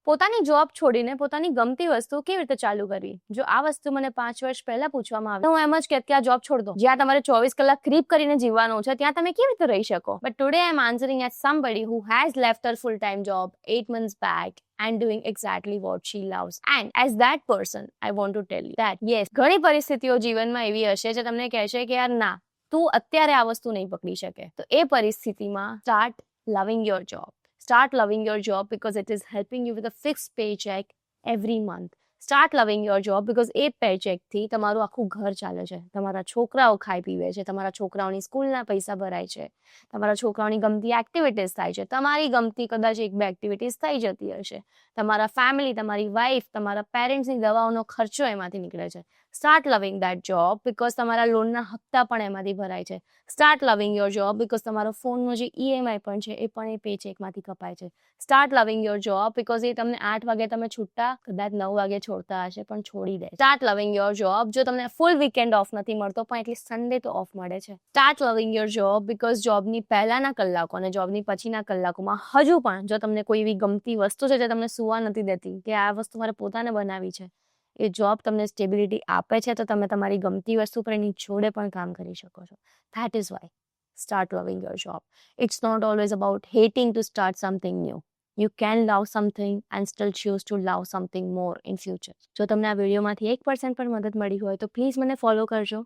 પોતાની જોબ છોડીને પોતાની ગમતી વસ્તુ કેવી રીતે ચાલુ કરવી? જો આ વસ્તુ મને 5 વર્ષ પહેલા પૂછવામાં આવે તો હું એમ જ કહેત કે આ જોબ છોડ દો. જ્યાં તમારે 24 કલાક ક્રીપ કરીને જીવવાનું છે ત્યાં તમે કેવી રીતે રહી શકો? But today I am answering as somebody who has left her full-time job 8 months back and doing exactly what she loves. And as that person, I want to tell you that yes, ઘણી પરિસ્થિતિઓ જીવનમાં એવી હશે જે તમને કહેશે કે યાર ના, તું અત્યારે આ વસ્તુ નહીં પકડી શકે. તો એ પરિસ્થિતિમાં start loving your job. Start loving your job because it is helping you with a fixed paycheck every month. Start loving your job because A paycheck થી તમારું આખું ઘર ચાલે છે, તમારા છોકરાઓ ખાઈ પીવે છે, તમારા છોકરાઓની સ્કૂલના પૈસા ભરાય છે, તમારા છોકરાઓની ગમતી એક્ટિવિટીઝ થાય છે, તમારી ગમતી કદાચ 1-2 એક્ટિવિટીઝ થઈ જતી હશે, તમારા ફેમિલી, તમારી વાઈફ, તમારા પેરેન્ટ્સની દવાઓનો ખર્ચો એમાંથી નીકળે છે. Start loving that job because તમારા લોનના હપ્તા પણ એમાંથી ભરાય છે. Start loving your job because તમારો ફોનનો જે EMI પણ છે એ પણ એ પેચેકમાંથી કપાય છે. Start loving your job because એ તમને 8 વાગે તમે છૂટતા કદાચ 9 વાગે છોડતા હશે પણ છોડી દે. Start loving your job જો તમને ફૂલ વીકેન્ડ ઓફ નથી મળતો પણ એટલીસ્ટ સન્ડે તો ઓફ મળે છે. Start loving your job because જોબની પહેલાના કલાકો અને જોબની પછીના કલાકોમાં હજુ પણ જો તમને કોઈ એવી ગમતી વસ્તુ છે જે તમને સુવા નથી દેતી કે આ વસ્તુ મારે પોતાને બનાવી છે, એ જોબ તમને સ્ટેબિલિટી આપે છે તો તમે તમારી ગમતી વસ્તુ પર એની જોડે પણ કામ કરી શકો છો. That is why start loving your job. It's not always about hating to start something new. You can love something and still choose to love something more in future. જો તમને આ વિડીયોમાંથી 1% પણ મદદ મળી હોય તો પ્લીઝ મને ફોલો કરજો.